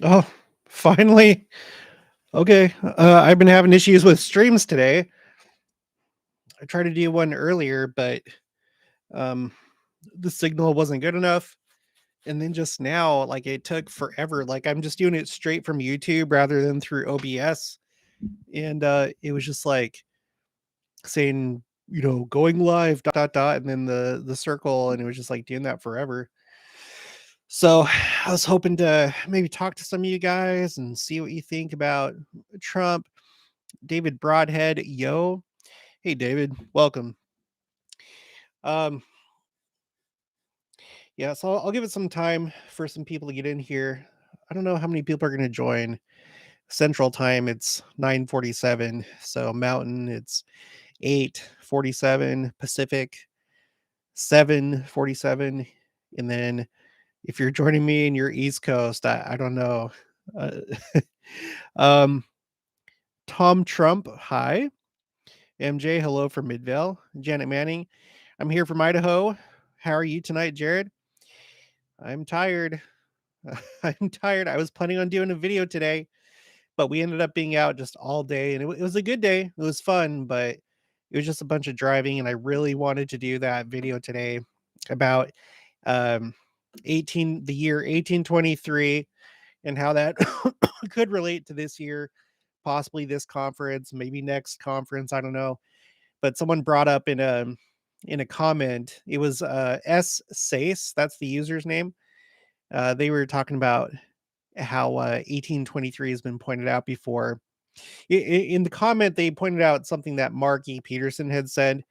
Oh, finally. Okay. I've been having issues with streams today. I tried to do one earlier, but um, the signal wasn't good enough. And then just now, like it took forever. Like I'm just doing it straight from YouTube rather than through OBS. And it was just like saying, going live, dot, dot, dot, and then the circle. And it was just like doing that forever. So I was hoping to maybe talk to some of you guys and see what you think about Trump. David Broadhead, yo. Hey, David, welcome. Um, yeah, so I'll give it some time for some people to get in here. I don't know how many people are going to join. Central time, it's 9:47. So Mountain, it's 8:47. Pacific, 7:47. And then if you're joining me in your East Coast, I don't know. Uh, um, Tom Trump, hi. MJ, hello from Midvale. Janet Manning, I'm here from Idaho. How are you tonight, Jared? I'm tired. I'm tired. I was planning on doing a video today, but we ended up being out just all day, and it was a good day. It was fun, but it was just a bunch of driving, and I really wanted to do that video today about um the year 1823 and how that could relate to this year, possibly this conference, maybe next conference, I don't know. But someone brought up in a comment, it was S Sace, that's the user's name. They were talking about how 1823 has been pointed out before. In the comment, they pointed out something that Mark E. Peterson had said,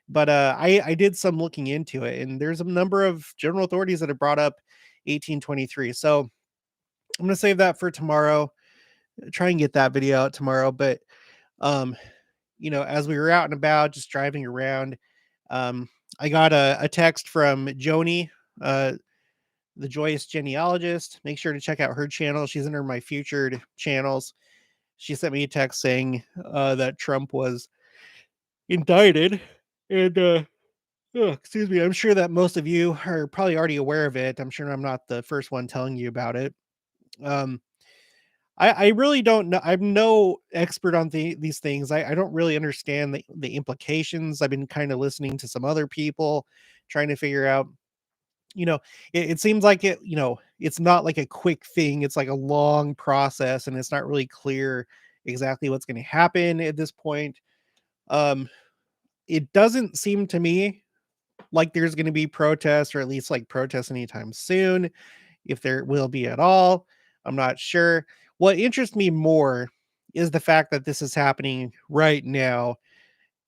but I did some looking into it, and there's a number of general authorities that have brought up 1823. So I'm gonna save that for tomorrow. Try and get that video out tomorrow. But um, as we were out and about, just driving around, um, I got a text from Joni, uh, the Joyous Genealogist. Make sure to check out her channel. She's in her My Featured channels. She sent me a text saying that Trump was indicted. And, excuse me, I'm sure that most of you are probably already aware of it. I'm sure I'm not the first one telling you about it. Um, I really don't know. I'm no expert on these things. I don't really understand the implications. I've been kind of listening to some other people, trying to figure out, you know, it seems like it's not like a quick thing. It's like a long process, and it's not really clear exactly what's going to happen at this point. Um, it doesn't seem to me like there's going to be protests, or at least like protests anytime soon. If there will be at all, I'm not sure. What interests me more is the fact that this is happening right now,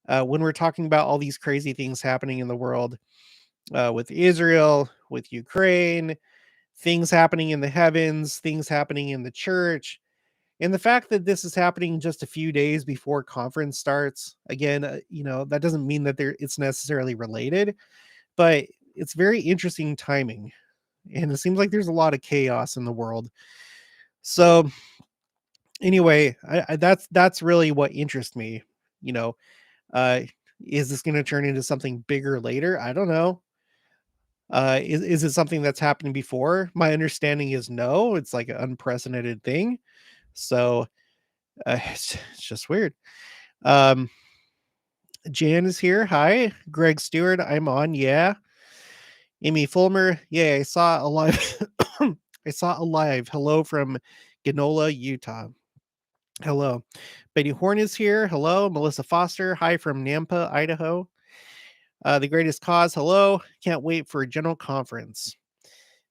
when we're talking about all these crazy things happening in the world, with Israel, with Ukraine, things happening in the heavens, things happening in the church. And the fact that this is happening just a few days before conference starts, again, that doesn't mean that it's necessarily related, but it's very interesting timing. And it seems like there's a lot of chaos in the world. So anyway, that's really what interests me. You know, uh, is this going to turn into something bigger later? I don't know. Is it something that's happened before? My understanding is no. It's like an unprecedented thing. So it's just weird. Um, Jan is here. Hi, Greg Stewart. I'm on. Yeah, Amy Fulmer. Yeah, I saw a live. I saw a live. Hello from Ganola, Utah. Hello. Betty Horn is here. Hello. Melissa Foster. Hi from Nampa, Idaho. The Greatest Cause. Hello. Can't wait for a general conference.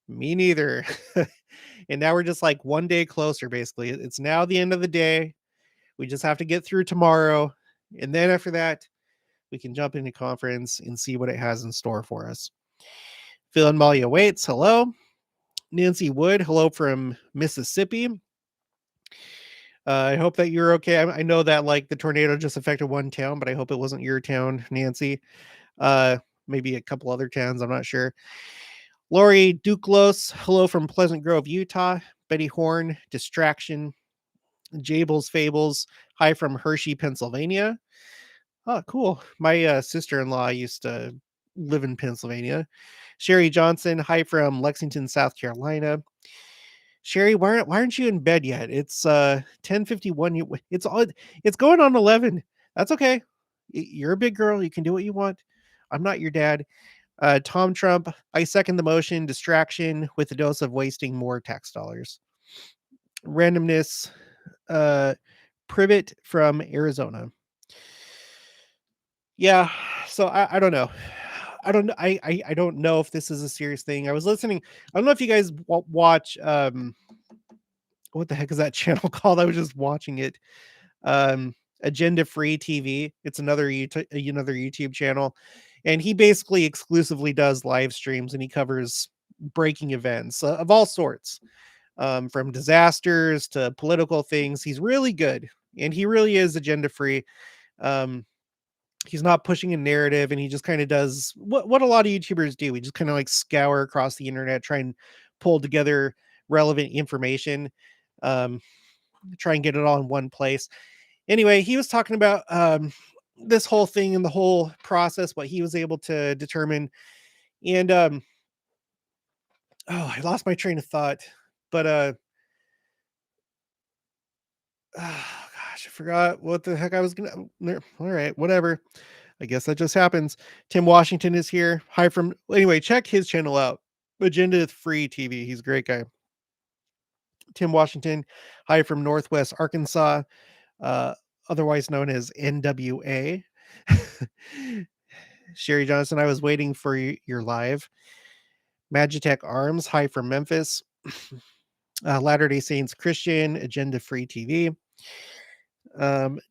Me neither. And now we're just like one day closer, basically. It's now the end of the day. We just have to get through tomorrow. And then after that, we can jump into conference and see what it has in store for us. Phil and Malia waits. Hello. Nancy Wood. Hello from Mississippi. I hope that you're okay. I know that like the tornado just affected one town, but I hope it wasn't your town, Nancy. Uh, Maybe a couple other towns. I'm not sure. Lori Duclos, hello from Pleasant Grove, Utah. Betty Horn, Distraction. Jables Fables, hi from Hershey, Pennsylvania. Oh, cool. My sister-in-law used to live in Pennsylvania. Sherry Johnson, hi from Lexington, South Carolina. Sherry, why aren't you in bed yet? It's 10:51. It's going on 11. That's okay. You're a big girl. You can do what you want. I'm not your dad. Tom Trump, I second the motion. Distraction with a dose of wasting more tax dollars. Randomness. Uh, Privet from Arizona. Yeah, so I don't know. I don't know if this is a serious thing. I was listening. I don't know if you guys watch what the heck is that channel called? I was just watching it. Agenda Free TV. It's another YouTube channel, and he basically exclusively does live streams, and he covers breaking events of all sorts, from disasters to political things. He's really good, and he really is agenda free. Um, he's not pushing a narrative, and he just kind of does what a lot of YouTubers do. We just kind of like scour across the internet, try and pull together relevant information, um, try and get it all in one place. Anyway, he was talking about this whole thing and the whole process, what he was able to determine. And oh, I lost my train of thought. But oh, gosh, I forgot what the heck I was gonna. All right, whatever. I guess that just happens. Tim Washington is here. Hi from anyway, check his channel out. Agenda Free TV. He's a great guy. Tim Washington. Hi from Northwest Arkansas, uh, otherwise known as NWA. Sherry Johnson, I was waiting for your live. Magitech Arms, hi from Memphis. Latter day Saints Christian, Agenda Free TV.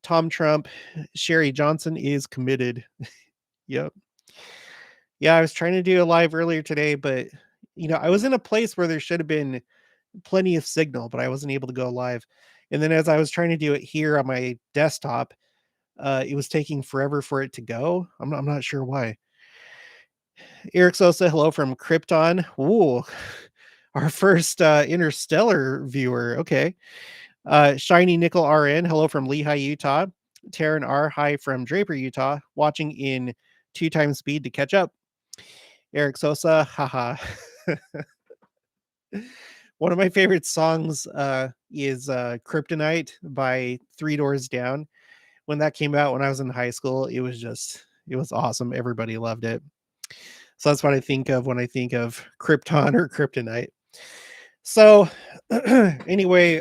Tom Trump, Sherry Johnson is committed. Yep. Yeah, I was trying to do a live earlier today, but I was in a place where there should have been plenty of signal, but I wasn't able to go live. And then as I was trying to do it here on my desktop, it was taking forever for it to go. I'm not sure why. Eric Sosa, hello from Krypton. Ooh, our first interstellar viewer. Okay. Shiny Nickel RN, hello from Lehigh, Utah. Taryn R, hi from Draper, Utah. Watching in 2 times speed to catch up. Eric Sosa, haha. One of my favorite songs is Kryptonite by Three Doors Down. When that came out when I was in high school, it was awesome. Everybody loved it. So that's what I think of when I think of Krypton or Kryptonite. So anyway,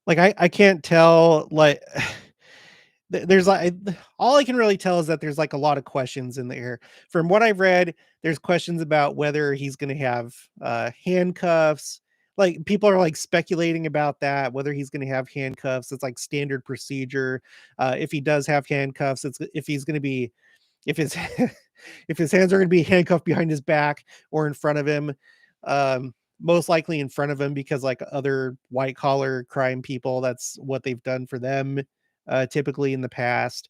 like I can't tell, like there's like all I can really tell is that there's like a lot of questions in the air. From what I've read, there's questions about whether he's going to have handcuffs. Like people are like speculating about that, whether he's going to have handcuffs. It's like standard procedure. If he does have handcuffs, it's if he's going to be if his if his hands are going to be handcuffed behind his back or in front of him. Most likely in front of him, because like other white collar crime people, that's what they've done for them typically in the past.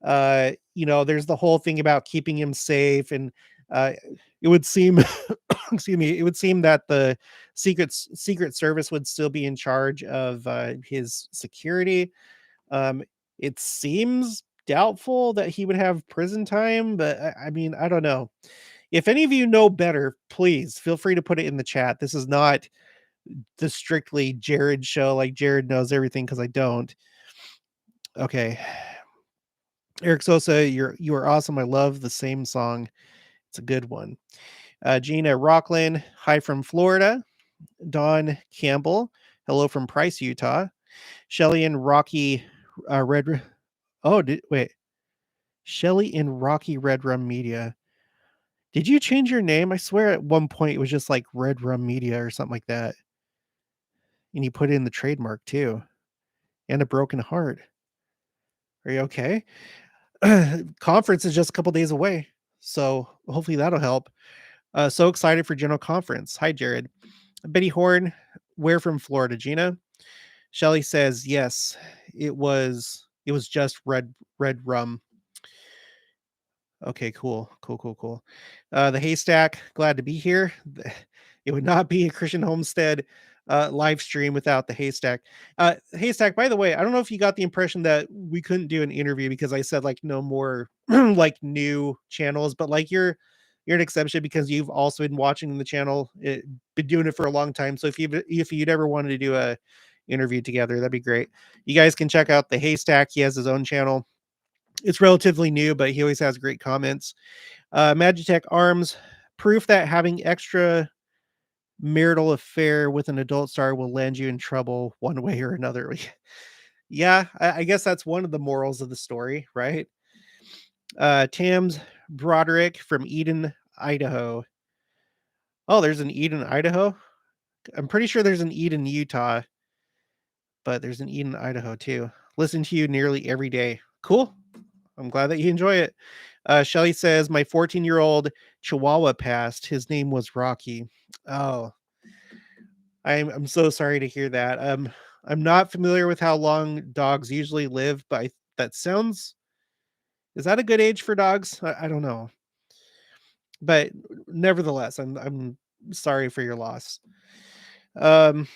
There's the whole thing about keeping him safe, and uh, it would seem excuse me, it would seem that the secret service would still be in charge of his security. um it seems doubtful that he would have prison time, but I mean, I don't know. If any of you know better, please feel free to put it in the chat. This is not the strictly Jared show, like Jared knows everything, because I don't. Okay. Eric Sosa, you are awesome. I love the same song. It's a good one. Gina Rockland, hi from Florida. Don Campbell, hello from Price, Utah. Shelly and Rocky Red. Oh, wait. Shelly and Rocky Red Rum Media. Did you change your name? I swear at one point it was just like Red Rum Media or something like that. And you put in the trademark too. And a broken heart. Are you okay? Conference is just a couple days away, so hopefully that'll help. So excited for General Conference. Hi, Jared. Betty Horn, where from Florida? Gina. Shelly says yes. It was just red rum. Okay, cool. The Haystack, glad to be here. It would not be a Christian Homestead live stream without the Haystack. Haystack, by the way, I don't know if you got the impression that we couldn't do an interview because I said like no more like new channels, but like you're an exception because you've also been watching the channel, been doing it for a long time. So if you'd ever wanted to do a interview together, that'd be great. You guys can check out the Haystack. He has his own channel. It's relatively new, but he always has great comments. Magitech Arms, proof that having extra marital affair with an adult star will land you in trouble one way or another. Yeah, I guess that's one of the morals of the story, right? Tams Broderick from Eden, Idaho. Oh, there's an Eden, Idaho. I'm pretty sure there's an Eden, Utah, but there's an Eden, Idaho too. Listen to you nearly every day. Cool. I'm glad that you enjoy it. Shelly says, my 14-year-old Chihuahua passed. His name was Rocky. Oh, I'm so sorry to hear that. I'm not familiar with how long dogs usually live, but that sounds, is that a good age for dogs? I don't know. But nevertheless, I'm sorry for your loss. Um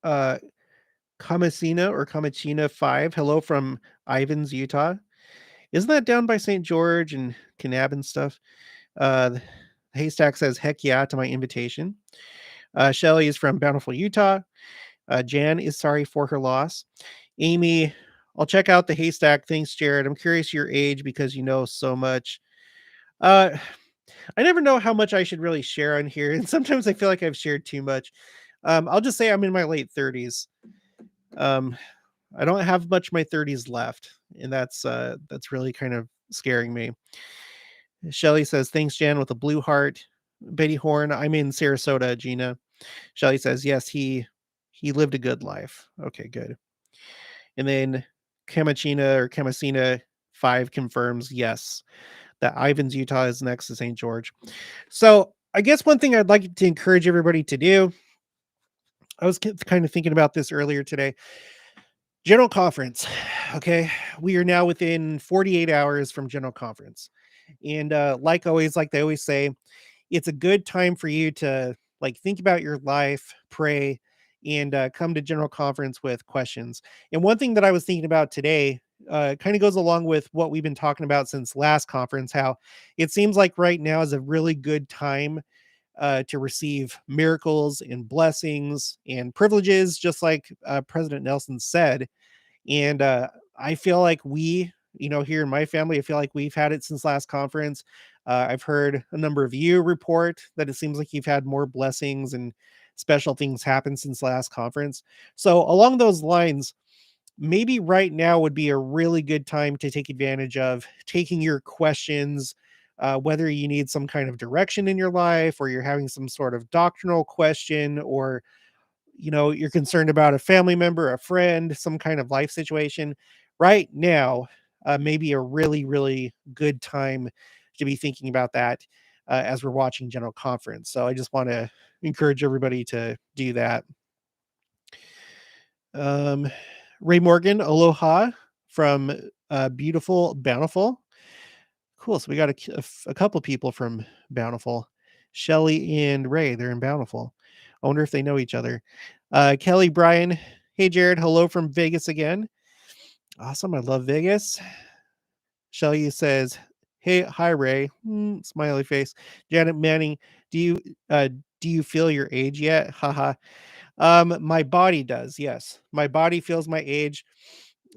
uh Kamasina or Kamachina 5. Hello from Ivans, Utah. Isn't that down by St. George and Kanab and stuff? The Haystack says heck yeah to my invitation. Shelly is from Bountiful, Utah. Jan is sorry for her loss. Amy, I'll check out the Haystack. Thanks, Jared. I'm curious your age because you know so much. Uh, I never know how much I should really share on here, and sometimes I feel like I've shared too much. I'll just say I'm in my late 30s. Um, I don't have much of my 30s left, and that's really kind of scaring me. Shelly says, "Thanks, Jan, with a blue heart." Betty Horn, I'm in Sarasota, Gina. Shelly says, "Yes, he lived a good life." Okay, good. And then Kamachina or Kamasina 5 confirms, yes, that Ivans, Utah is next to St. George. So I guess one thing I'd like to encourage everybody to do, I was kind of thinking about this earlier today. General conference. Okay. We are now within 48 hours from general conference. And like always, like they always say, it's a good time for you to like think about your life, pray, and come to general conference with questions. And one thing that I was thinking about today kind of goes along with what we've been talking about since last conference, how it seems like right now is a really good time to receive miracles and blessings and privileges, just like President Nelson said. And I feel like here in my family, I feel like we've had it since last conference. I've heard a number of you report that it seems like you've had more blessings and special things happen since last conference. So, along those lines, maybe right now would be a really good time to take advantage of taking your questions, whether you need some kind of direction in your life or you're having some sort of doctrinal question, or you're concerned about a family member, a friend, some kind of life situation. Right now maybe a really, really good time to be thinking about that as we're watching general conference. So I just want to encourage everybody to do that. um Ray Morgan, aloha from beautiful Bountiful. Cool. So we got a couple people from Bountiful. Shelly and Ray, they're in Bountiful. I wonder if they know each other. Kelly, Brian, hey Jared, hello from Vegas again. Awesome. I love Vegas. Shelly says, "Hey, hi Ray." Smiley face. Janet Manning, do you uh do you feel your age yet? Haha. My body does, yes. My body feels my age.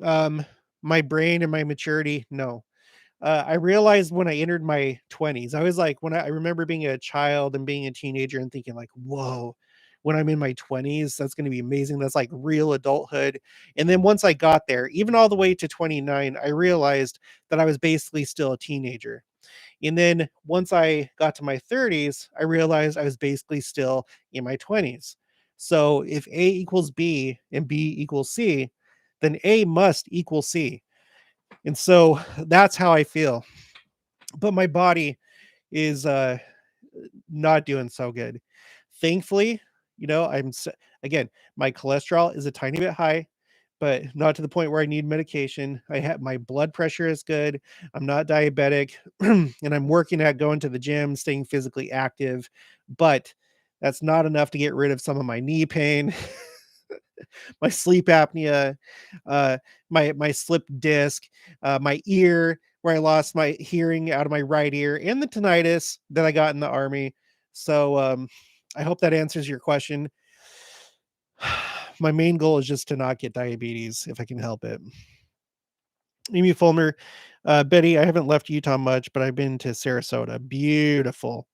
Um, my brain and my maturity, no. I realized when I entered my 20s, I was like, I remember being a child and being a teenager and thinking, like, whoa, when I'm in my 20s, that's going to be amazing. That's like real adulthood. And then once I got there, even all the way to 29, I realized that I was basically still a teenager. And then once I got to my 30s, I realized I was basically still in my 20s. So if A equals B and B equals C, then A must equal C. And so that's how I feel. But my body is not doing so good. Thankfully, again, my cholesterol is a tiny bit high, but not to the point where I need medication. I have my blood pressure is good. I'm not diabetic, and I'm working at going to the gym, staying physically active, but that's not enough to get rid of some of my knee pain, my sleep apnea, uh, my slip disc, my ear. where I lost my hearing out of my right ear and the tinnitus that I got in the army. So I hope that answers your question. My main goal is just to not get diabetes if I can help it. Amy Fulmer, Betty, I haven't left Utah much, but I've been to Sarasota. Beautiful.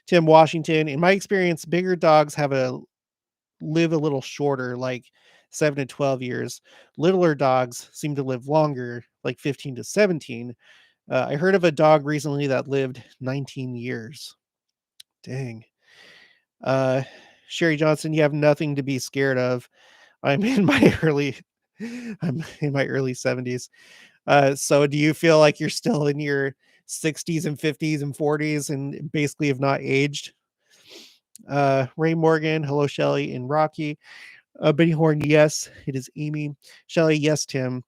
Tim Washington, in my experience, bigger dogs live a little shorter, like 7 to 12 years. Littler dogs seem to live longer, like 15 to 17. I heard of a dog recently that lived 19 years. Dang. Uh, Sherry Johnson, you have nothing to be scared of. I'm in my early I'm in my early 70s. So do you feel like you're still in your 60s and 50s and 40s and basically have not aged? Ray Morgan, hello Shelly and Rocky. Benny Horn, yes, it is Amy. Shelly, yes, Tim.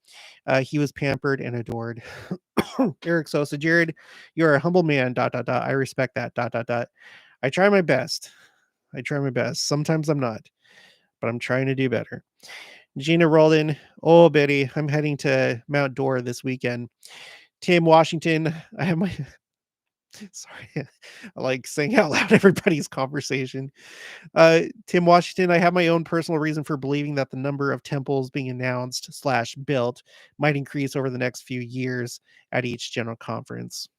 He was pampered and adored. Eric Sosa, Jared, you're a humble man. Dot dot dot. I respect that. Dot dot dot. I try my best. I try my best. Sometimes I'm not, but I'm trying to do better. Gina Roldan, oh Betty, I'm heading to Mount Dora this weekend. Tim Washington, I have my sorry, I like saying out loud everybody's conversation. Tim Washington, I have my own personal reason for believing that the number of temples being announced slash built might increase over the next few years at each general conference.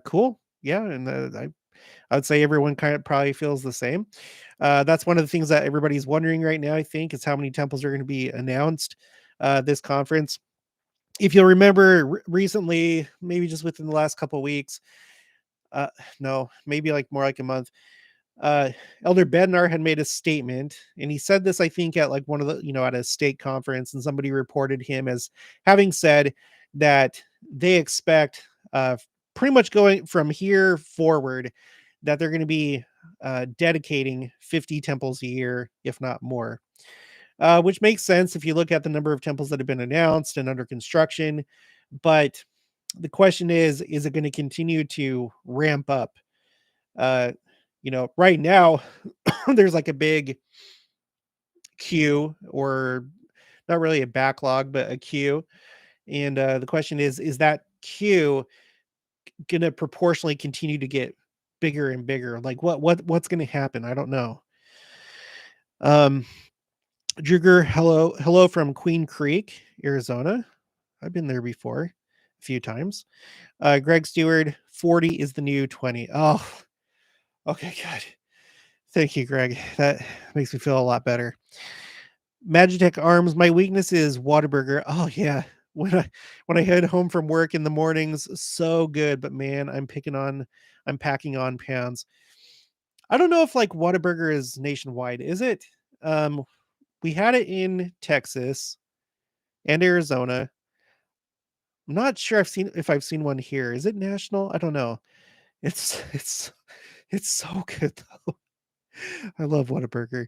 Cool. Yeah, and I would say everyone kind of probably feels the same. That's one of the things that everybody's wondering right now, I think, is how many temples are going to be announced this conference. If you'll remember recently, maybe just within the last couple of weeks, uh, no, maybe like more like a month, uh, Elder Bednar had made a statement, and he said this, I think, at like one of the, at a state conference, and somebody reported him as having said that they expect, pretty much going from here forward, that they're going to be dedicating 50 temples a year, if not more. Which makes sense if you look at the number of temples that have been announced and under construction. But the question is it going to continue to ramp up? Uh, right now, there's like a big queue, or not really a backlog, but a queue. And the question is that queue going to proportionally continue to get bigger and bigger? Like what's going to happen? I don't know. Um, Druger, hello from Queen Creek, Arizona. I've been there before a few times. Greg Stewart, 40 is the new 20. Oh, okay, good. Thank you, Greg. That makes me feel a lot better. Magitech Arms, my weakness is Whataburger. Oh yeah. When I head home from work in the mornings, so good, but man, I'm packing on pounds. I don't know if like Whataburger is nationwide. Is it? Um, we had it in Texas and Arizona. I'm not sure if I've seen one here. Is it national? I don't know. It's it's it's so good though. I love Whataburger.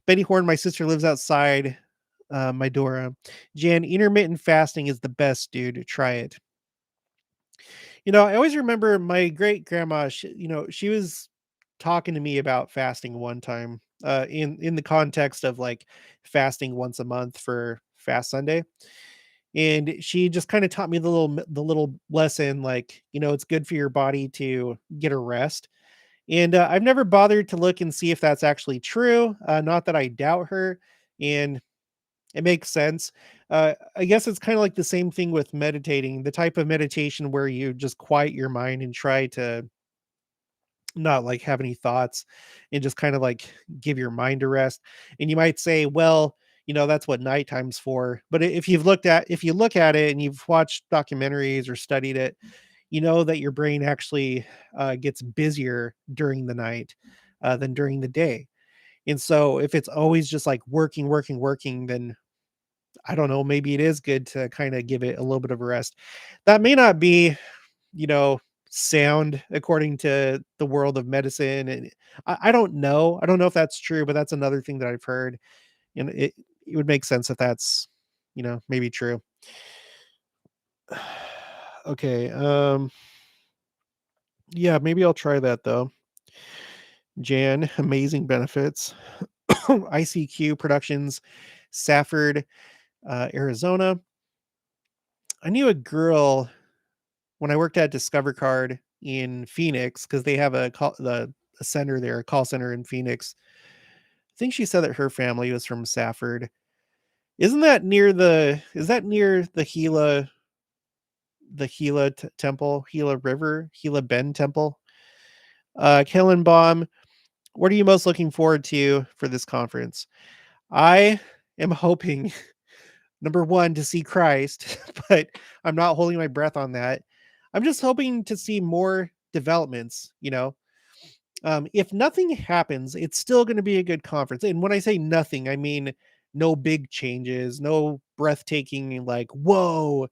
Betty Horn, my sister lives outside my door. Jan, intermittent fasting is the best, dude. Try it. I always remember my great grandma. She was talking to me about fasting one time, in the context of like fasting once a month for Fast Sunday, and she just kind of taught me the little lesson, like it's good for your body to get a rest. And I've never bothered to look and see if that's actually true. Not that I doubt her, and it makes sense. I guess it's kind of like the same thing with meditating, the type of meditation where you just quiet your mind and try to not like have any thoughts and just kind of like give your mind a rest. And you might say, well, that's what nighttime's for. But if you look at it and you've watched documentaries or studied it, you know that your brain actually gets busier during the night than during the day. And so if it's always just like working, working, working, then I don't know, maybe it is good to kind of give it a little bit of a rest. That may not be, you know, sound according to the world of medicine. And I don't know. I don't know if that's true, but that's another thing that I've heard. And it would make sense if that's, maybe true. Okay. Yeah, maybe I'll try that though. Jan, amazing benefits. ICQ Productions, Safford, Arizona. I knew a girl when I worked at Discover Card in Phoenix because they have a center there, a call center in Phoenix. I think she said that her family was from Safford. Isn't that near the is that near the Gila temple, Gila River, Gila Bend temple? Kellenbaum, what are you most looking forward to for this conference? I am hoping number one to see Christ, but I'm not holding my breath on that. I'm just hoping to see more developments, if nothing happens, it's still going to be a good conference. And when I say nothing, I mean no big changes, no breathtaking, like, whoa,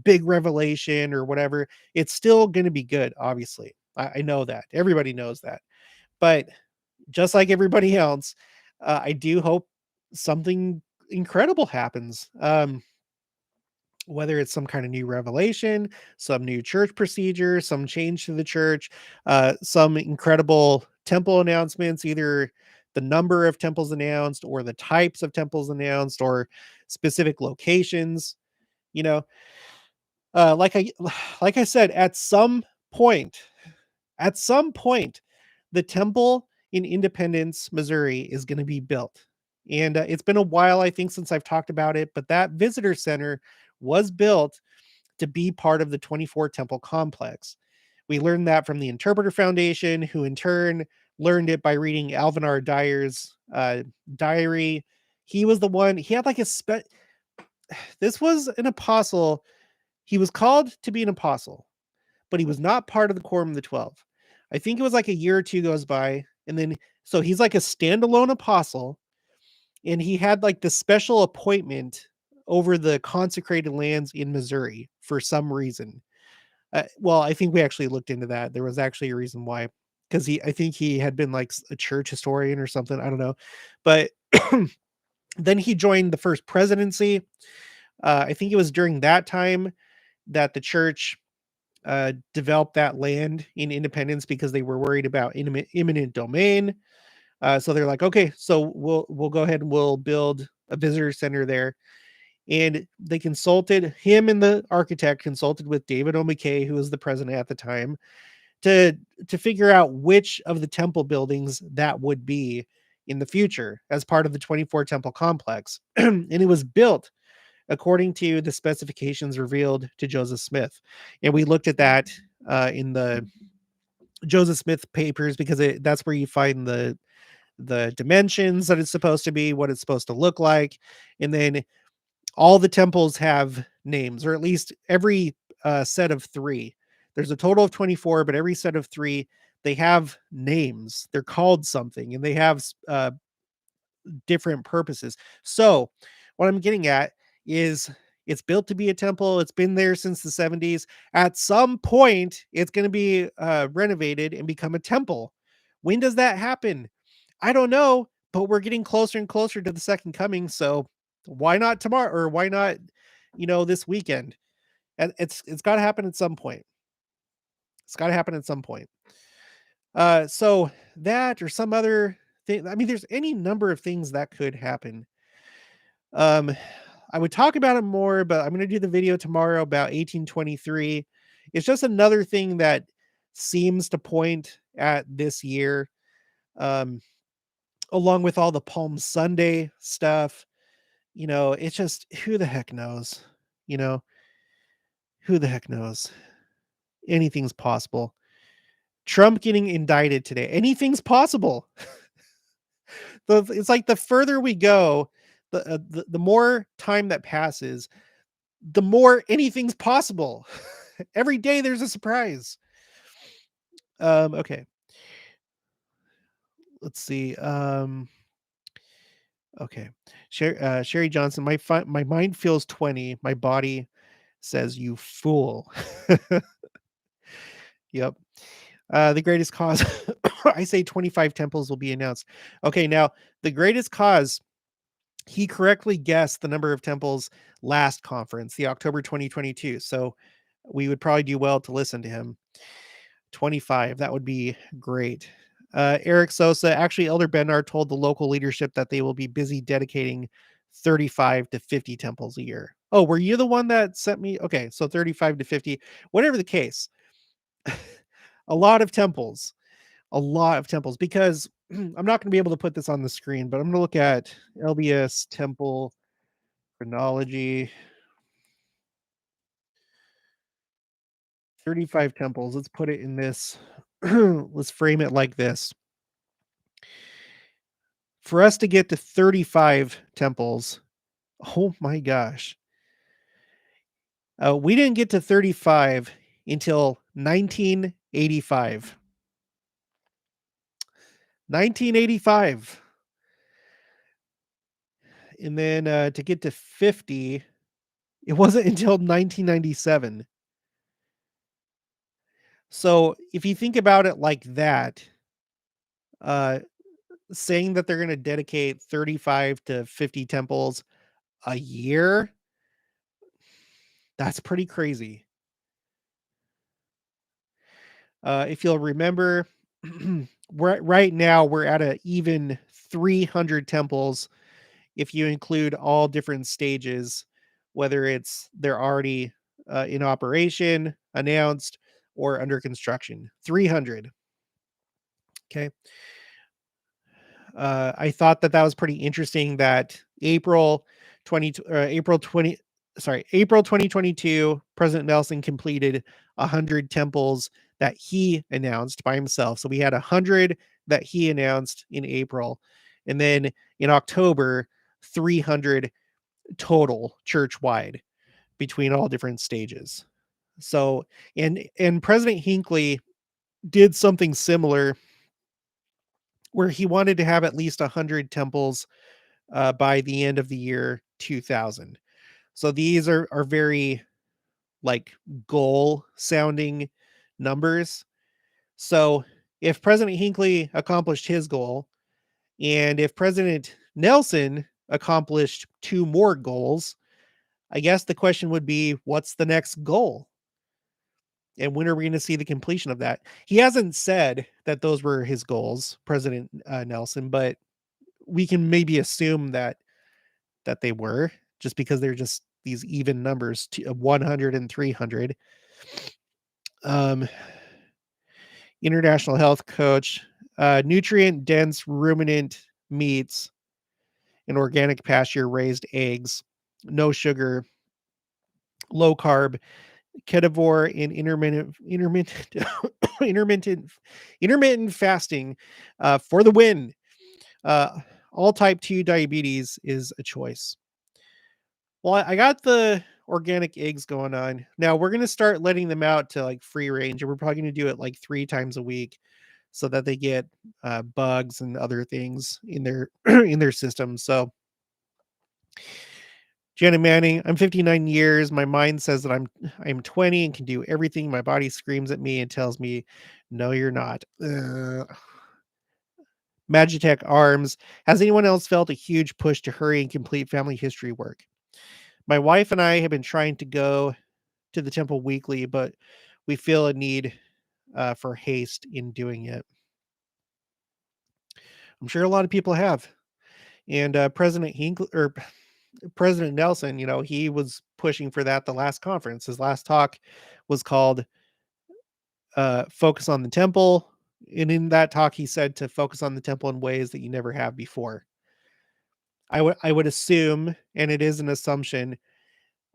big revelation or whatever. It's still going to be good, obviously. I know that. Everybody knows that. But just like everybody else, I do hope something incredible happens. Whether it's some kind of new revelation, some new church procedure, some change to the church, some incredible temple announcements, either the number of temples announced or the types of temples announced or specific locations, you know, like I like I said, point, at some point, the temple in Independence, Missouri is going to be built. And it's been a while, I think, since I've talked about it, but that visitor center was built to be part of the 24 temple complex. We learned that from the Interpreter Foundation, who in turn learned it by reading Alvin R. Dyer's diary. He was the one, he had like this was an apostle. He was called to be an apostle, but he was not part of the quorum of the 12. I think it was like a year or two goes by. And then, so he's like a standalone apostle, and he had like the special appointment over the consecrated lands in Missouri for some reason. Well, I think we actually looked into that. There was actually a reason why, because I think he had been like a church historian or something. I don't know, but then he joined the first presidency. I think it was during that time that the church developed that land in Independence because they were worried about imminent domain. So they're like, okay, so we'll go ahead and we'll build a visitor center there. And they consulted him, and the architect consulted with David O. McKay, who was the president at the time, to figure out which of the temple buildings that would be in the future as part of the 24 temple complex. And it was built according to the specifications revealed to Joseph Smith. And we looked at that in the Joseph Smith papers because that's where you find the dimensions that it's supposed to be, what it's supposed to look like. And then all the temples have names, or at least every set of 3. There's a total of 24, but every set of 3, they have names. They're called something, and they have different purposes. So what I'm getting at is it's built to be a temple. It's been there since the 70s. At some point, it's going to be renovated and become a temple. When does that happen? I don't know, but we're getting closer and closer to the second coming. So why not tomorrow, or why not, this weekend? And it's got to happen at some point. It's got to happen at some point. So that or some other thing. I mean, there's any number of things that could happen. Um, I would talk about it more, but I'm going to do the video tomorrow about 1823. It's just another thing that seems to point at this year, um, along with all the Palm Sunday stuff. It's just, who the heck knows? You know, who the heck knows? Anything's possible. Trump getting indicted today. Anything's possible. It's like the further we go, the more time that passes, the more anything's possible. Every day there's a surprise. Okay. Let's see. Okay. Sherry Johnson, my mind feels 20. My body says you fool. Yep. The greatest cause. I say 25 temples will be announced. Okay, now the greatest cause. He correctly guessed the number of temples last conference, the October 2022. So we would probably do well to listen to him. 25. That would be great. Eric Sosa, actually, Elder Bednar told the local leadership that they will be busy dedicating 35 to 50 temples a year. Oh, were you the one that sent me? Okay, so 35 to 50, whatever the case. A lot of temples, a lot of temples, because I'm not going to be able to put this on the screen, but I'm going to look at LDS temple chronology. 35 temples. Let's put it in this. Let's frame it like this. For us to get to 35 temples, oh my gosh, we didn't get to 35 until 1985. 1985. And then to get to 50, it wasn't until 1997. So if you think about it like that, uh, saying that they're going to dedicate 35 to 50 temples a year, that's pretty crazy. If you'll remember, right now we're at a even 300 temples if you include all different stages, whether it's they're already in operation, announced, or under construction. 300. Okay. I thought that that was pretty interesting that April 2022, President Nelson completed 100 temples that he announced by himself. So we had 100 that he announced in April, and then in October, 300 total church wide between all different stages. So, and President Hinckley did something similar where he wanted to have at least 100 temples by the end of the year 2000. So these are very like goal sounding numbers. So if President Hinckley accomplished his goal, and if President Nelson accomplished two more goals, I guess the question would be, what's the next goal? And when are we going to see the completion of that? He hasn't said that those were his goals, President Nelson, but we can maybe assume that they were, just because they're just these even numbers, 100 and 300. Um, international health coach, nutrient dense ruminant meats and organic pasture raised eggs, no sugar, low carb, ketovore, and intermittent intermittent fasting for the win. All type 2 diabetes is a choice. Well, I got the organic eggs going on. Now we're going to start letting them out to like free range, and we're probably going to do it like 3 times a week so that they get bugs and other things in their in their system. So, Janet Manning, I'm 59 years. My mind says that I'm 20 and can do everything. My body screams at me and tells me, "No, you're not." Magitech Arms. Has anyone else felt a huge push to hurry and complete family history work? My wife and I have been trying to go to the temple weekly, but we feel a need for haste in doing it. I'm sure a lot of people have. And President Hinckley or President Nelson, he was pushing for that the last conference. His last talk was called Focus on the Temple. And in that talk, he said to focus on the temple in ways that you never have before. I would assume, and it is an assumption,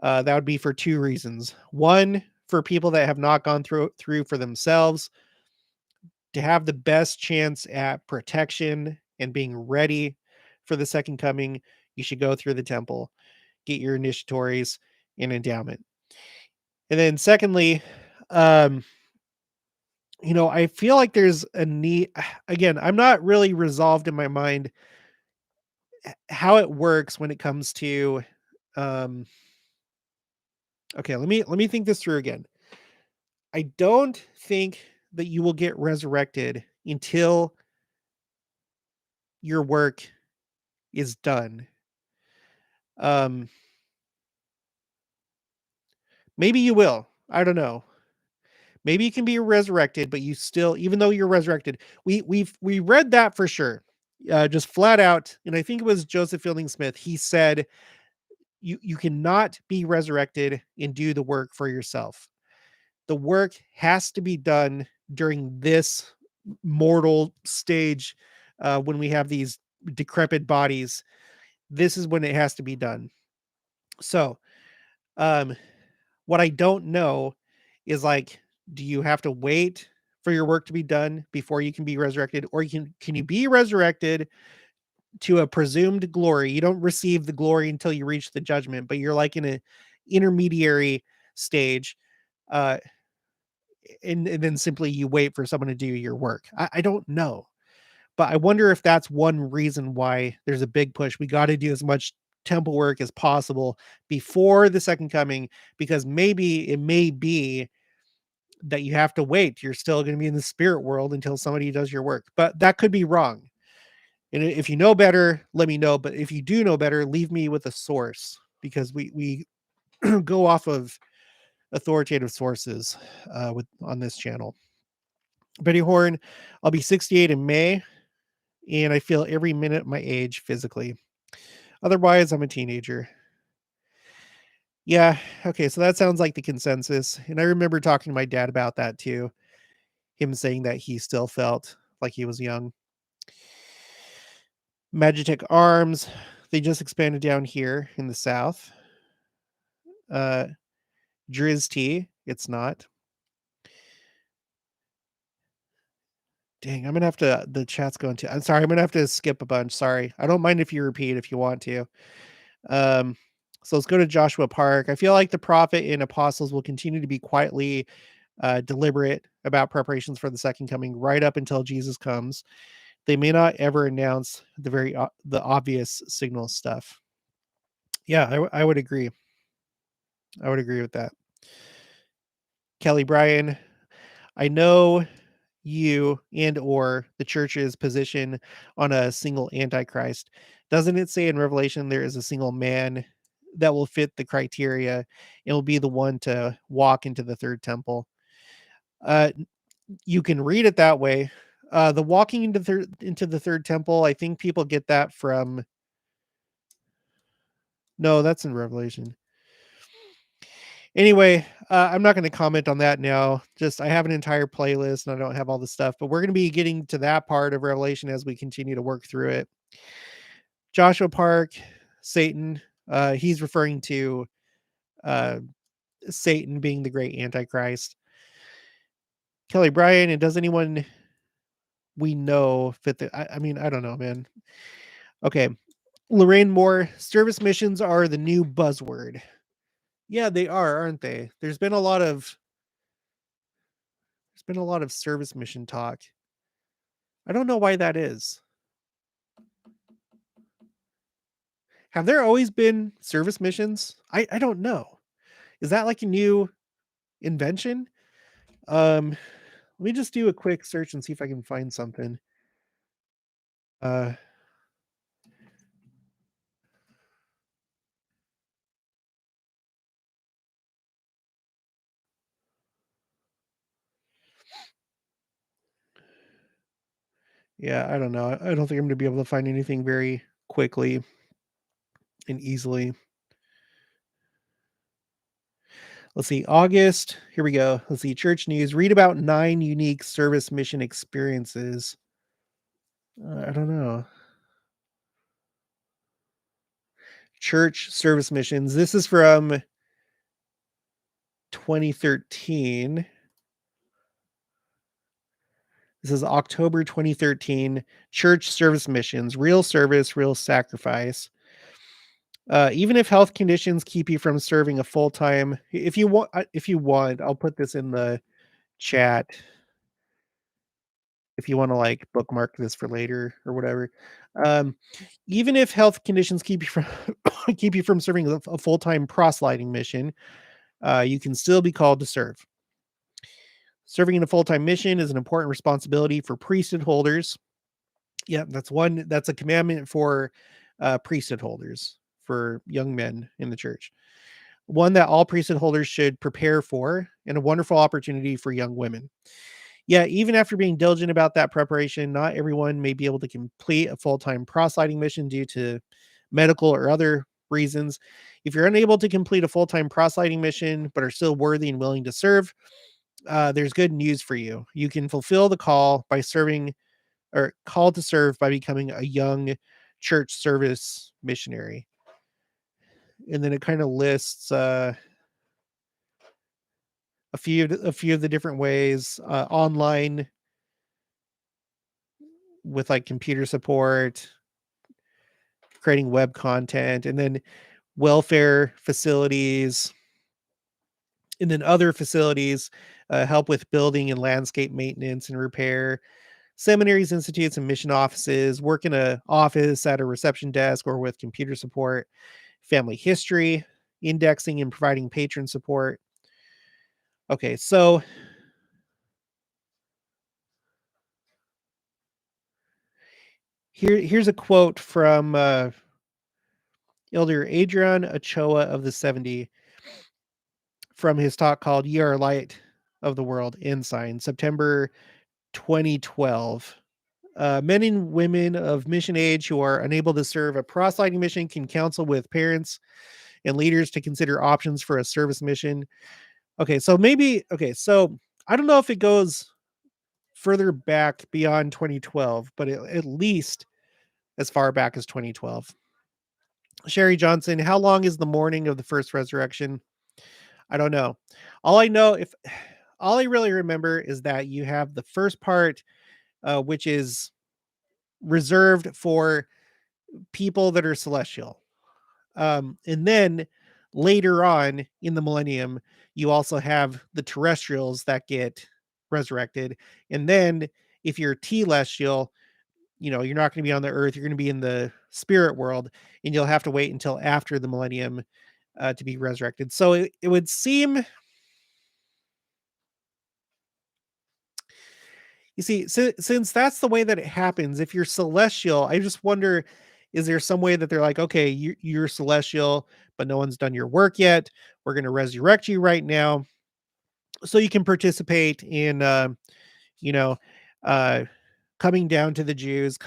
that would be for two reasons. One, for people that have not gone through for themselves, to have the best chance at protection and being ready for the second coming, you should go through the temple, get your initiatories and endowment. And then secondly, um, I feel like there's a need. Again, I'm not really resolved in my mind how it works when it comes to um okay, let me think this through again. I don't think that you will get resurrected until your work is done. Um, maybe you will. I don't know. Maybe you can be resurrected, but you still, even though you're resurrected, we read that for sure, just flat out. And I think it was Joseph Fielding Smith. He said You cannot be resurrected and do the work for yourself. The work has to be done during this mortal stage, when we have these decrepit bodies. This is when it has to be done. So, um, what I don't know is like, do you have to wait for your work to be done before you can be resurrected, or can you be resurrected to a presumed glory? You don't receive the glory until you reach the judgment, but you're like in a intermediary stage, uh, and then simply you wait for someone to do your work. I don't know, but I wonder if that's one reason why there's a big push. We got to do as much temple work as possible before the second coming, because maybe it may be that you have to wait. You're still going to be in the spirit world until somebody does your work, but that could be wrong. And if you know better, let me know. But if you do know better, leave me with a source, because we go off of authoritative sources with on this channel. Betty Horn, I'll be 68 in May, and I feel every minute my age physically. Otherwise, I'm a teenager. Yeah, okay, so that sounds like the consensus. And I remember talking to my dad about that too. Him saying that he still felt like he was young. Magitech Arms, they just expanded down here in the south. Uh Driz T, it's not. Dang, I'm gonna have to the chat's going to I'm sorry, I'm gonna have to skip a bunch. Sorry. I don't mind if you repeat if you want to. Um, so let's go to Joshua Park. I feel like the prophet and apostles will continue to be quietly deliberate about preparations for the second coming right up until Jesus comes. They may not ever announce the obvious signal stuff. Yeah, I would agree. I would agree with that. Kelly Bryan, I know you and or the church's position on a single antichrist. Doesn't it say in Revelation there is a single man that will fit the criteria and will be the one to walk into the third temple? Uh, you can read it that way. The walking into the third temple, I think people get that from no, that's in Revelation. Anyway, I'm not going to comment on that now. Just I have an entire playlist and I don't have all the stuff, but we're going to be getting to that part of Revelation as we continue to work through it. Joshua Park, Satan, he's referring to uh, Satan being the great Antichrist. Kelly Bryan, and does anyone we know fit the? I mean, I don't know, man. Okay, Lorraine Moore, service missions are the new buzzword. Yeah, they are, aren't they? There's been a lot of service mission talk. I don't know why that is. Have there always been service missions? I don't know. Is that like a new invention? Let me just do a quick search and see if I can find something. Uh yeah, I don't know. I don't think I'm gonna be able to find anything very quickly and easily. Let's see, August. Here we go. Let's see, church news. Read about 9 unique service mission experiences. I don't know. Church service missions. This is from 2013. This is October 2013. Church service missions. Real service, real sacrifice. Even if health conditions keep you from serving a full-time, if you want, I'll put this in the chat if you want to like bookmark this for later or whatever. Um, Even if health conditions keep you from keep you from serving a full-time proselyting mission, you can still be called to serve. Serving in a full-time mission is an important responsibility for priesthood holders. Yeah, that's a commandment for priesthood holders, for young men in the church. One that all priesthood holders should prepare for, and a wonderful opportunity for young women. Yeah, even after being diligent about that preparation, not everyone may be able to complete a full-time proselyting mission due to medical or other reasons. If you're unable to complete a full-time proselyting mission, but are still worthy and willing to serve, there's good news for you. You can fulfill the call by serving or called to serve by becoming a young church service missionary. And then it kind of lists a few of the different ways online with like computer support, creating web content, and then welfare facilities, and then other facilities help with building and landscape maintenance and repair, seminaries, institutes, and mission offices, work in a office at a reception desk or with computer support, family history, indexing and providing patron support. Okay, so here's a quote from Elder Adrian Ochoa of the 70 from his talk called "Ye Are Light of the World" Ensign, September 2012. Men and women of mission age who are unable to serve a proselyting mission can counsel with parents and leaders to consider options for a service mission. Okay, so I don't know if it goes further back beyond 2012, but at least as far back as 2012. Sherry Johnson, how long is the morning of the first resurrection? I don't know. All I know, if all I really remember is that you have the first part, which is reserved for people that are celestial. And then later on in the millennium, you also have the terrestrials that get resurrected. And then if you're telestial, you're not going to be on the earth, you're going to be in the spirit world, and you'll have to wait until after the millennium to be resurrected. So it would seem, you see, since that's the way that it happens, if you're celestial, I just wonder, is there some way that they're like, okay, you're celestial, but no one's done your work yet. We're going to resurrect you right now so you can participate in, you know, uh, coming down to the Jews,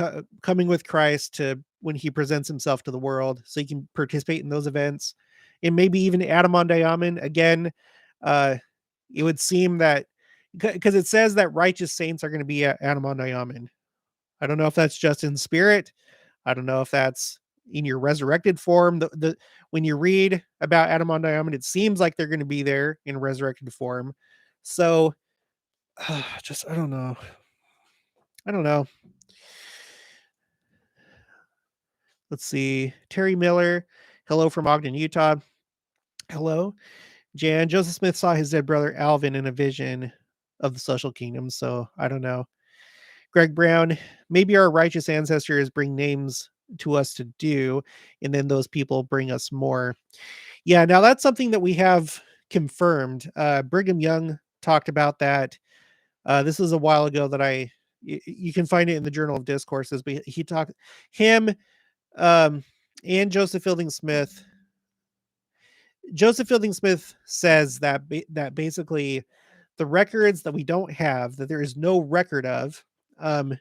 coming with Christ to when he presents himself to the world, so you can participate in those events, and maybe even Adam on Diamond again. Uh, it would seem that because it says that righteous saints are going to be at Adam on Diamond. I don't know if that's just in spirit. I don't know if that's in your resurrected form. The when you read about Adam on Diamond, it seems like they're going to be there in resurrected form. So, just I don't know. I don't know. Let's see. Terry Miller, hello from Ogden, Utah. Hello. Jan, Joseph Smith saw his dead brother Alvin in a vision of the social kingdom. So I don't know. Greg Brown, maybe our righteous ancestors bring names to us to do, and then those people bring us more. Yeah, now that's something that we have confirmed. Brigham Young talked about that. This was a while ago that you can find it in the Journal of Discourses, but he talked, him, and Joseph Fielding Smith. Joseph Fielding Smith says that that basically the records that we don't have, that there is no record of,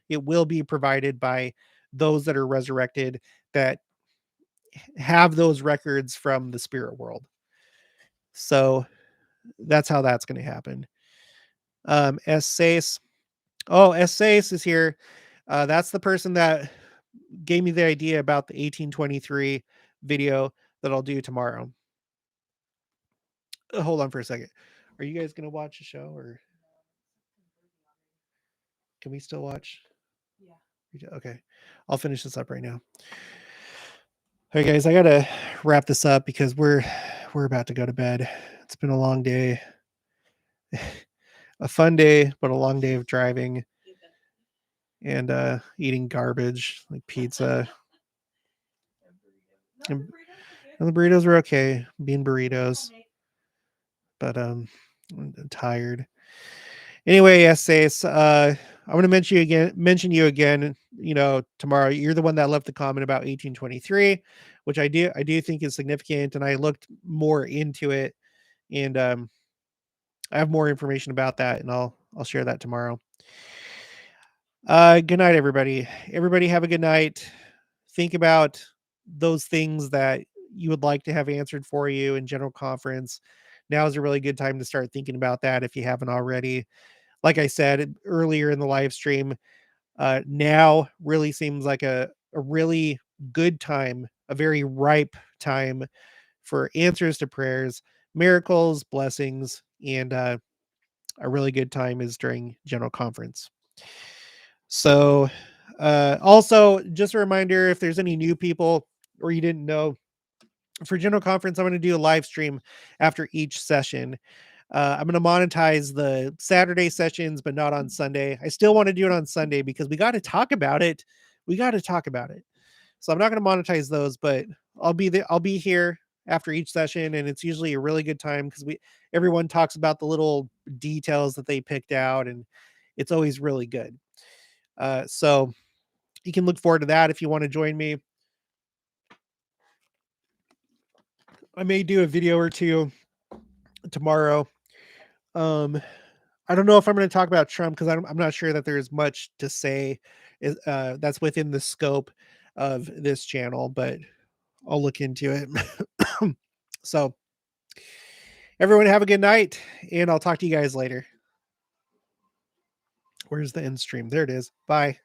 it will be provided by those that are resurrected that have those records from the spirit world. So that's how that's going to happen. S. Sace. Oh, S. Sace is here. That's the person that gave me the idea about the 1823 video that I'll do tomorrow. Hold on for a second. Are you guys going to watch the show, or can we still watch? Yeah. Okay. I'll finish this up right now. All right, guys, I got to wrap this up because we're about to go to bed. It's been a long day. A fun day, but a long day of driving and eating garbage like pizza. And the burritos were okay, bean burritos, but I'm tired. Anyway, essays. I'm going to mention you again. Tomorrow. You're the one that left the comment about 1823, which I do think is significant, and I looked more into it, and I have more information about that, and I'll share that tomorrow. Good night, everybody. Everybody have a good night. Think about those things that you would like to have answered for you in general conference, now is a really good time to start thinking about that if you haven't already. Like I said earlier in the live stream, now really seems like a really good time, a very ripe time for answers to prayers, miracles, blessings, and a really good time is during general conference. So, also, just a reminder, if there's any new people or you didn't know, for general conference, I'm going to do a live stream after each session. I'm going to monetize the Saturday sessions, but not on Sunday. I still want to do it on Sunday because we got to talk about it. We got to talk about it. So I'm not going to monetize those, but I'll be there. I'll be here after each session, and it's usually a really good time because we everyone talks about the little details that they picked out, and it's always really good. So you can look forward to that if you want to join me. I may do a video or two tomorrow. Um, I don't know if I'm going to talk about Trump because I'm not sure that there's much to say that's within the scope of this channel, but I'll look into it. So, everyone, have a good night, and I'll talk to you guys later. Where's the end stream? There it is. Bye.